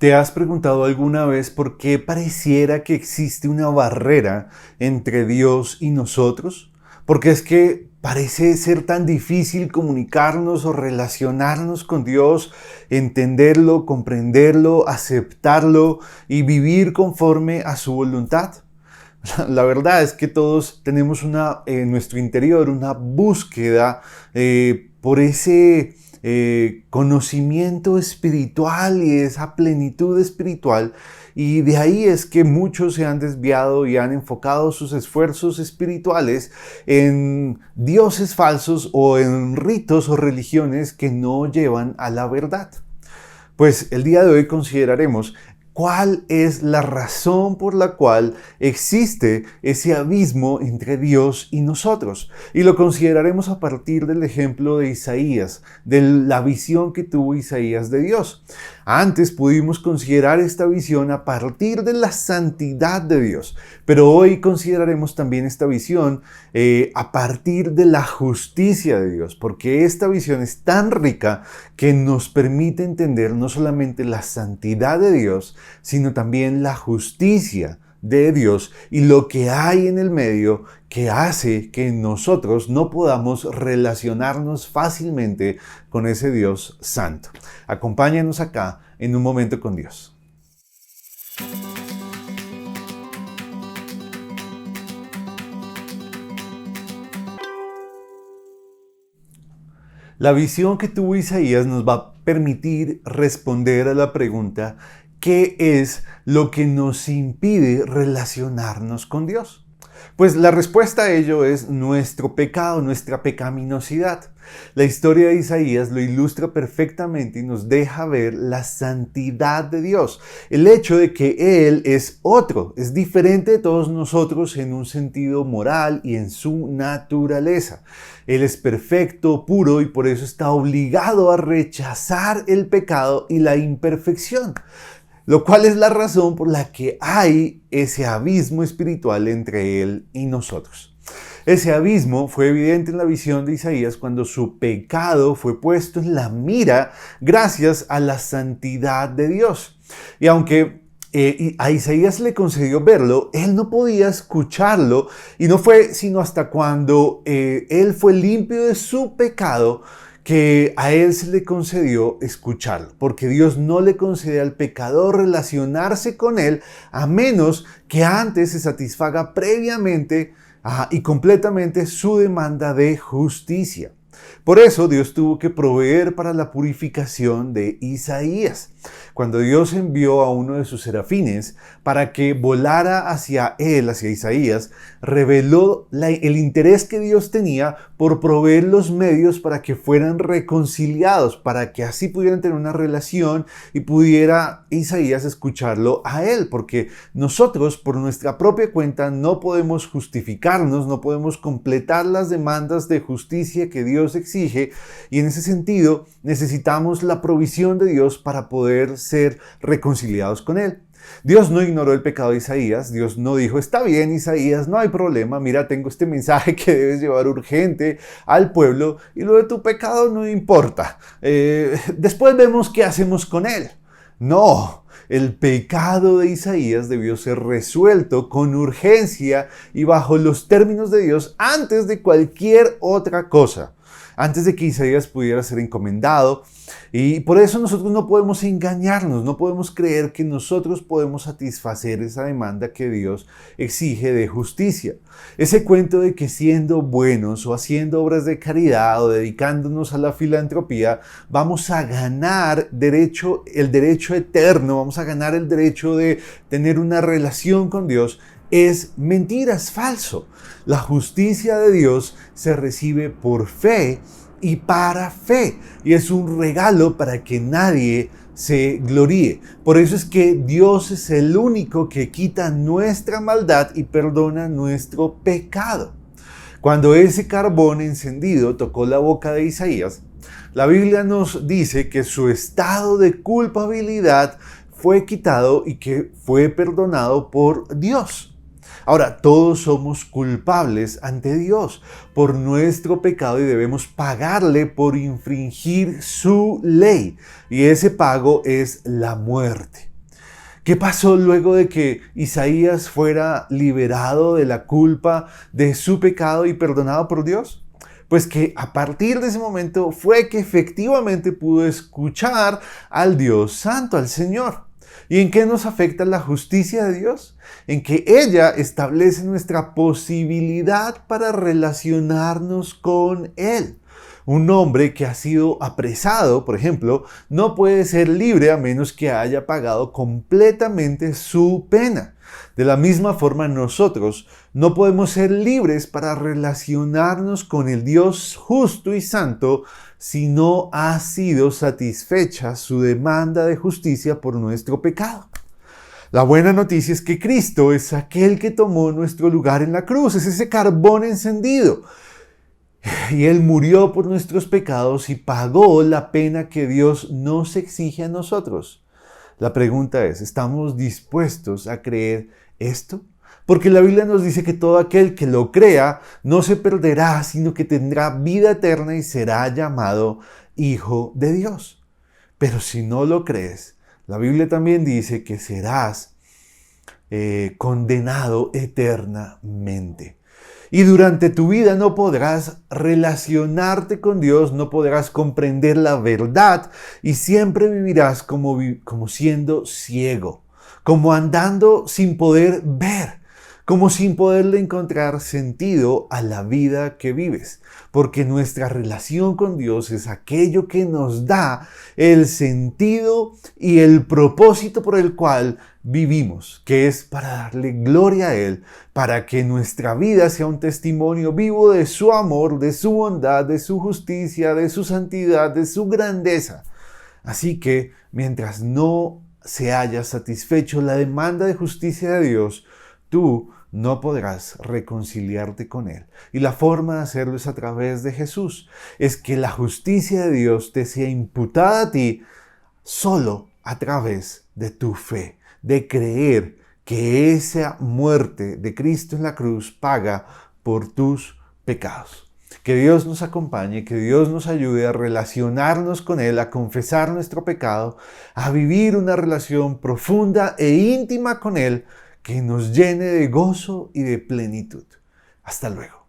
¿Te has preguntado alguna vez por qué pareciera que existe una barrera entre Dios y nosotros? Porque es que parece ser tan difícil comunicarnos o relacionarnos con Dios, entenderlo, comprenderlo, aceptarlo y vivir conforme a su voluntad. La verdad es que todos tenemos en nuestro interior una búsqueda por ese conocimiento espiritual y esa plenitud espiritual, y de ahí es que muchos se han desviado y han enfocado sus esfuerzos espirituales en dioses falsos o en ritos o religiones que no llevan a la verdad. Pues el día de hoy consideraremos cuál es la razón por la cual existe ese abismo entre Dios y nosotros. Y lo consideraremos a partir del ejemplo de Isaías, de la visión que tuvo Isaías de Dios. Antes pudimos considerar esta visión a partir de la santidad de Dios, pero hoy consideraremos también esta visión a partir de la justicia de Dios, porque esta visión es tan rica que nos permite entender no solamente la santidad de Dios, sino también la justicia de Dios y lo que hay en el medio que hace que nosotros no podamos relacionarnos fácilmente con ese Dios santo. Acompáñanos acá en un momento con Dios. La visión que tuvo Isaías nos va a permitir responder a la pregunta: ¿qué es lo que nos impide relacionarnos con Dios? Pues la respuesta a ello es nuestro pecado, nuestra pecaminosidad. La historia de Isaías lo ilustra perfectamente y nos deja ver la santidad de Dios. El hecho de que Él es otro, es diferente de todos nosotros en un sentido moral y en su naturaleza. Él es perfecto, puro, y por eso está obligado a rechazar el pecado y la imperfección. Lo cual es la razón por la que hay ese abismo espiritual entre Él y nosotros. Ese abismo fue evidente en la visión de Isaías cuando su pecado fue puesto en la mira gracias a la santidad de Dios. Y aunque a Isaías le concedió verlo, él no podía escucharlo, y no fue sino hasta cuando él fue limpio de su pecado que a él se le concedió escucharlo, porque Dios no le concede al pecador relacionarse con él a menos que antes se satisfaga previamente y completamente su demanda de justicia. Por eso Dios tuvo que proveer para la purificación de Isaías. Cuando Dios envió a uno de sus serafines para que volara hacia él, hacia Isaías, reveló el interés que Dios tenía por proveer los medios para que fueran reconciliados, para que así pudieran tener una relación y pudiera Isaías escucharlo a él, porque nosotros por nuestra propia cuenta no podemos justificarnos, no podemos completar las demandas de justicia que Dios exige, y en ese sentido necesitamos la provisión de Dios para poder ser reconciliados con Él. Dios no ignoró el pecado de Isaías. Dios no dijo: está bien, Isaías, no hay problema, mira, tengo este mensaje que debes llevar urgente al pueblo y lo de tu pecado no importa. Después vemos qué hacemos con él. No, el pecado de Isaías debió ser resuelto con urgencia y bajo los términos de Dios antes de cualquier otra cosa, antes de que Isaías pudiera ser encomendado. Y por eso nosotros no podemos engañarnos, no podemos creer que nosotros podemos satisfacer esa demanda que Dios exige de justicia. Ese cuento de que siendo buenos o haciendo obras de caridad o dedicándonos a la filantropía vamos a ganar el derecho eterno, vamos a ganar el derecho de tener una relación con Dios, es mentira, es falso. La justicia de Dios se recibe por fe y para fe, y es un regalo para que nadie se gloríe. Por eso es que Dios es el único que quita nuestra maldad y perdona nuestro pecado. Cuando ese carbón encendido tocó la boca de Isaías, la Biblia nos dice que su estado de culpabilidad fue quitado y que fue perdonado por Dios. Ahora, todos somos culpables ante Dios por nuestro pecado y debemos pagarle por infringir su ley. Y ese pago es la muerte. ¿Qué pasó luego de que Isaías fuera liberado de la culpa de su pecado y perdonado por Dios? Pues que a partir de ese momento fue que efectivamente pudo escuchar al Dios Santo, al Señor. ¿Y en qué nos afecta la justicia de Dios? En que ella establece nuestra posibilidad para relacionarnos con Él. Un hombre que ha sido apresado, por ejemplo, no puede ser libre a menos que haya pagado completamente su pena. De la misma forma, nosotros no podemos ser libres para relacionarnos con el Dios justo y santo si no ha sido satisfecha su demanda de justicia por nuestro pecado. La buena noticia es que Cristo es aquel que tomó nuestro lugar en la cruz, es ese carbón encendido. Y Él murió por nuestros pecados y pagó la pena que Dios nos exige a nosotros. La pregunta es, ¿estamos dispuestos a creer esto? Porque la Biblia nos dice que todo aquel que lo crea no se perderá, sino que tendrá vida eterna y será llamado Hijo de Dios. Pero si no lo crees, la Biblia también dice que serás condenado eternamente. Y durante tu vida no podrás relacionarte con Dios, no podrás comprender la verdad y siempre vivirás como siendo ciego, como andando sin poder ver, como sin poderle encontrar sentido a la vida que vives. Porque nuestra relación con Dios es aquello que nos da el sentido y el propósito por el cual vivimos, que es para darle gloria a Él, para que nuestra vida sea un testimonio vivo de su amor, de su bondad, de su justicia, de su santidad, de su grandeza. Así que mientras no se haya satisfecho la demanda de justicia de Dios, tú no podrás reconciliarte con Él. Y la forma de hacerlo es a través de Jesús. Es que la justicia de Dios te sea imputada a ti solo a través de tu fe, de creer que esa muerte de Cristo en la cruz paga por tus pecados. Que Dios nos acompañe, que Dios nos ayude a relacionarnos con Él, a confesar nuestro pecado, a vivir una relación profunda e íntima con Él, que nos llene de gozo y de plenitud. Hasta luego.